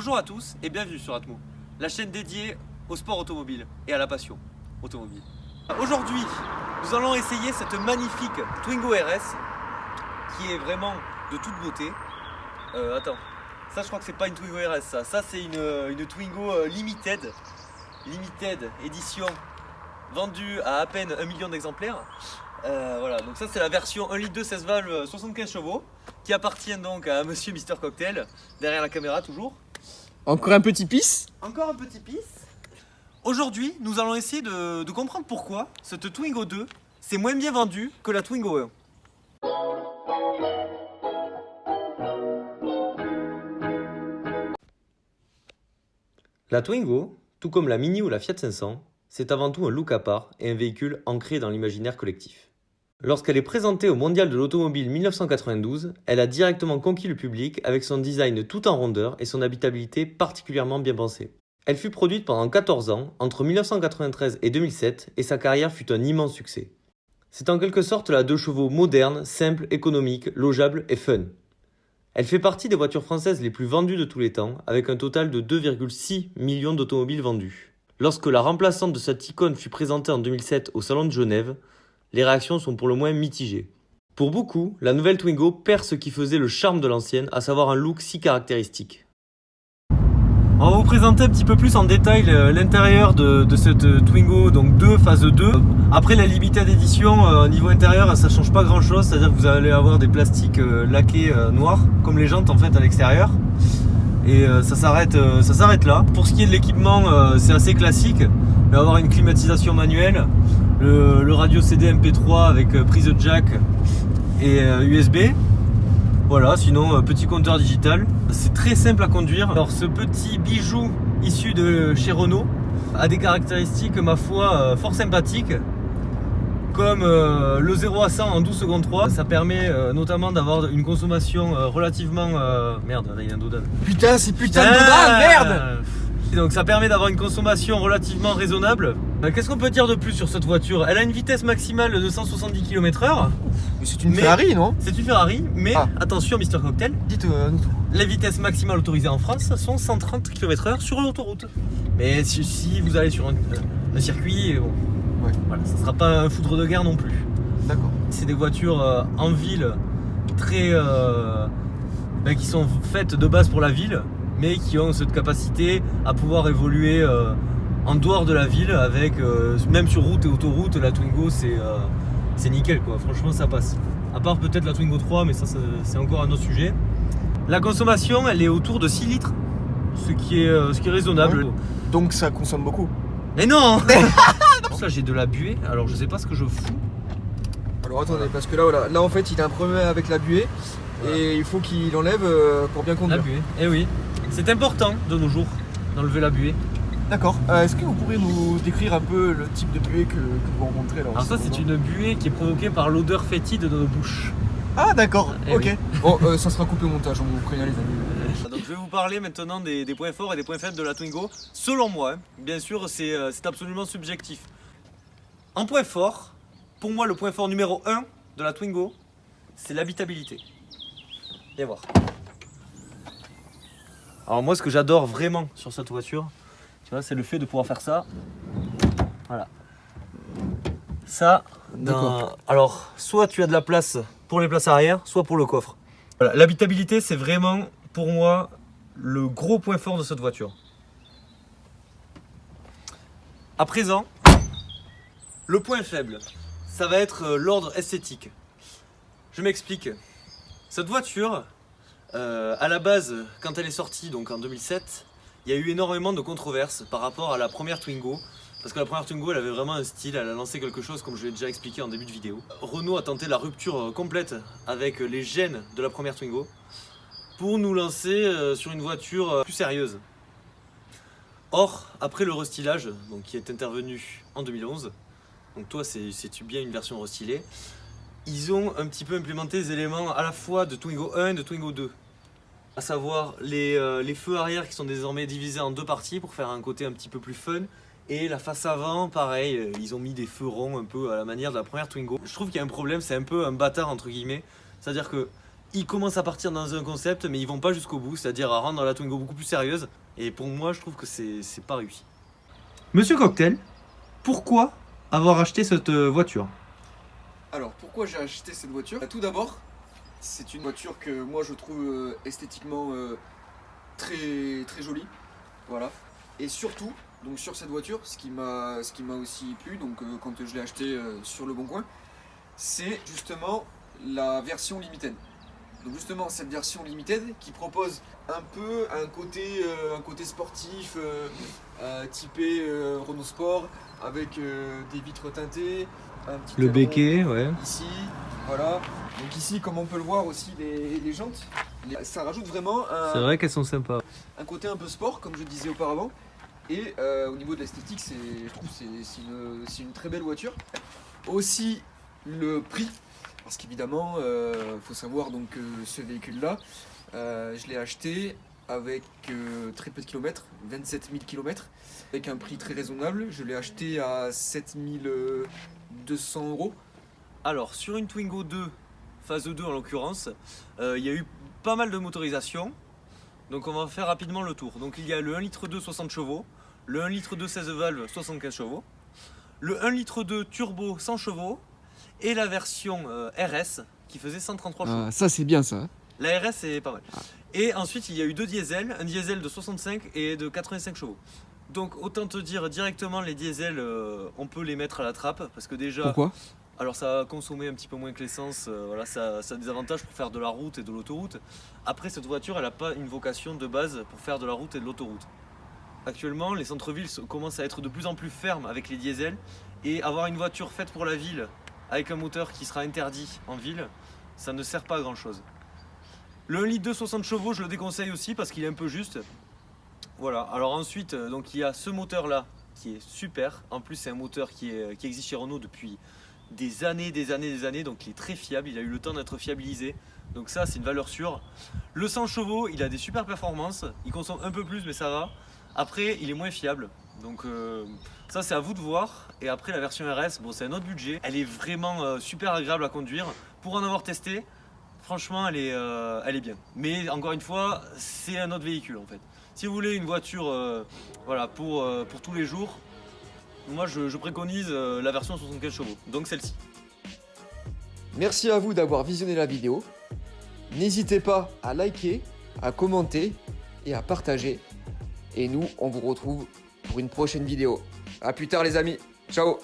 Bonjour à tous et bienvenue sur Atmo, la chaîne dédiée au sport automobile et à la passion automobile. Aujourd'hui, nous allons essayer cette magnifique Twingo RS qui est vraiment de toute beauté. Attends, ça je crois que c'est pas une Twingo RS, ça c'est une Twingo Limited édition vendue à peine 1 million d'exemplaires. Voilà, donc ça c'est la version 1 litre 2 16 valves 75 chevaux qui appartient donc à monsieur Mister Cocktail, derrière la caméra toujours. Encore un petit pisse. Encore un petit pisse. Aujourd'hui, nous allons essayer de comprendre pourquoi cette Twingo 2 c'est moins bien vendue que la Twingo 1. La Twingo, tout comme la Mini ou la Fiat 500, c'est avant tout un look à part et un véhicule ancré dans l'imaginaire collectif. Lorsqu'elle est présentée au Mondial de l'Automobile 1992, elle a directement conquis le public avec son design tout en rondeur et son habitabilité particulièrement bien pensée. Elle fut produite pendant 14 ans, entre 1993 et 2007, et sa carrière fut un immense succès. C'est en quelque sorte la 2 chevaux moderne, simple, économique, logeable et fun. Elle fait partie des voitures françaises les plus vendues de tous les temps, avec un total de 2,6 millions d'automobiles vendues. Lorsque la remplaçante de cette icône fut présentée en 2007 au Salon de Genève, les réactions sont pour le moins mitigées. Pour beaucoup, la nouvelle Twingo perd ce qui faisait le charme de l'ancienne, à savoir un look si caractéristique. On va vous présenter un petit peu plus en détail l'intérieur de cette Twingo, donc 2 phase 2. Après la limited edition, au niveau intérieur, ça change pas grand chose, c'est-à-dire que vous allez avoir des plastiques laqués noirs, comme les jantes en fait à l'extérieur. Et ça s'arrête là. Pour ce qui est de l'équipement, c'est assez classique. Il va y avoir une climatisation manuelle, le radio CD MP3 avec prise jack et USB. Voilà, sinon petit compteur digital. C'est très simple à conduire. Alors ce petit bijou issu de chez Renault a des caractéristiques, ma foi, fort sympathiques. Comme le 0 à 100 en 12 secondes 3, ça permet notamment d'avoir une consommation relativement... Merde, là il y a un dodan. Putain, c'est putain de dodan, merde. Donc ça permet d'avoir une consommation relativement raisonnable. Qu'est-ce qu'on peut dire de plus sur cette voiture? Elle a une vitesse maximale de 170 km/h. Mais c'est une Ferrari, non? C'est une Ferrari, mais attention Mister Cocktail, Dites les vitesses maximales autorisées en France sont 130 km/h sur l'autoroute. Mais si vous allez sur un circuit, bon, ouais. Voilà, ça ne sera pas un foudre de guerre non plus. D'accord. C'est des voitures en ville très, qui sont faites de base pour la ville, mais qui ont cette capacité à pouvoir évoluer en dehors de la ville avec, même sur route et autoroute, la Twingo c'est nickel quoi, franchement ça passe. À part peut-être la Twingo 3, mais ça c'est encore un autre sujet. La consommation elle est autour de 6 litres, ce qui est raisonnable. Ouais. Donc ça consomme beaucoup. Mais non. Pour ça j'ai de la buée, alors je sais pas ce que je fous. Alors attendez, parce que là voilà, là en fait il a un problème avec la buée. Voilà. Et il faut qu'il enlève pour bien conduire. La buée, eh oui. C'est important de nos jours d'enlever la buée. D'accord. Est-ce que vous pourriez nous décrire un peu le type de buée que vous rencontrez là? Alors ça c'est une buée qui est provoquée par l'odeur fétide de nos bouches. Ah d'accord, ok. Oui. Bon, ça sera coupé au montage, on vous prévient les amis. Donc je vais vous parler maintenant des points forts et des points faibles de la Twingo. Selon moi, hein. Bien sûr c'est absolument subjectif. En point fort, pour moi le point fort numéro 1 de la Twingo, c'est l'habitabilité. Viens voir. Alors moi ce que j'adore vraiment sur cette voiture, tu vois, c'est le fait de pouvoir faire ça. Voilà. Ça, alors soit tu as de la place pour les places arrière, soit pour le coffre. Voilà. L'habitabilité c'est vraiment pour moi le gros point fort de cette voiture. À présent, le point faible, ça va être l'ordre esthétique. Je m'explique. Cette voiture, à la base, quand elle est sortie, donc en 2007, il y a eu énormément de controverses par rapport à la première Twingo. Parce que la première Twingo, elle avait vraiment un style, elle a lancé quelque chose comme je l'ai déjà expliqué en début de vidéo. Renault a tenté la rupture complète avec les gènes de la première Twingo pour nous lancer sur une voiture plus sérieuse. Or, après le restylage, donc qui est intervenu en 2011, donc toi c'est bien une version restylée, ils ont un petit peu implémenté des éléments à la fois de Twingo 1 et de Twingo 2. À savoir les feux arrière qui sont désormais divisés en 2 parties pour faire un côté un petit peu plus fun. Et la face avant, pareil, ils ont mis des feux ronds un peu à la manière de la première Twingo. Je trouve qu'il y a un problème, c'est un peu un bâtard entre guillemets. C'est-à-dire que ils commencent à partir dans un concept, mais ils vont pas jusqu'au bout, c'est-à-dire à rendre la Twingo beaucoup plus sérieuse. Et pour moi, je trouve que c'est pas réussi. Monsieur Cocktail, pourquoi avoir acheté cette voiture? Alors, pourquoi j'ai acheté cette voiture? Tout d'abord, c'est une voiture que moi je trouve esthétiquement très, très jolie. Voilà. Et surtout, donc sur cette voiture, ce qui m'a aussi plu, donc quand je l'ai acheté sur le Bon Coin, c'est justement la version limited. Donc justement cette version limited qui propose un peu un côté sportif typé Renault Sport avec des vitres teintées, un petit Le aileron béquet, ouais. ici, voilà. Donc ici, comme on peut le voir aussi, les jantes, ça rajoute vraiment C'est vrai qu'elles sont sympas. un côté un peu sport, comme je disais auparavant. Et au niveau de l'esthétique, je trouve que c'est une très belle voiture. Aussi le prix, parce qu'évidemment, faut savoir donc ce véhicule-là, je l'ai acheté avec très peu de kilomètres, 27 000 km, avec un prix très raisonnable. Je l'ai acheté à 7 200 €. Alors, sur une Twingo 2, phase 2 en l'occurrence, il y a eu pas mal de motorisations. Donc on va faire rapidement le tour. Donc il y a le 1 litre 2 60 chevaux, le 1 litre 2 16 valves 75 chevaux, le 1 litre 2 turbo 100 chevaux et la version RS qui faisait 133 chevaux. Ça c'est bien ça. La RS c'est pas mal. Et ensuite il y a eu deux diesels, un diesel de 65 et de 85 chevaux. Donc autant te dire directement les diesels, on peut les mettre à la trappe parce que déjà... Pourquoi? Alors ça va consommer un petit peu moins que l'essence, voilà, ça a des avantages pour faire de la route et de l'autoroute. Après cette voiture elle n'a pas une vocation de base pour faire de la route et de l'autoroute. Actuellement les centres-villes commencent à être de plus en plus fermes avec les diesels et avoir une voiture faite pour la ville avec un moteur qui sera interdit en ville, ça ne sert pas à grand chose. Le 1 litre de 60 chevaux je le déconseille aussi parce qu'il est un peu juste. Voilà, alors ensuite donc il y a ce moteur là qui est super, en plus c'est un moteur qui existe chez Renault depuis des années, donc il est très fiable, il a eu le temps d'être fiabilisé, donc ça c'est une valeur sûre. Le 100 chevaux, il a des super performances, il consomme un peu plus mais ça va. Après il est moins fiable, donc ça c'est à vous de voir. Et après la version RS, bon c'est un autre budget, elle est vraiment super agréable à conduire. Pour en avoir testé, franchement elle est bien. Mais encore une fois, c'est un autre véhicule en fait. Si vous voulez une voiture voilà, pour tous les jours, moi je préconise la version 75 chevaux, donc celle-ci. Merci à vous d'avoir visionné la vidéo. N'hésitez pas à liker, à commenter et à partager. Et nous, on vous retrouve pour une prochaine vidéo. A plus tard les amis. Ciao.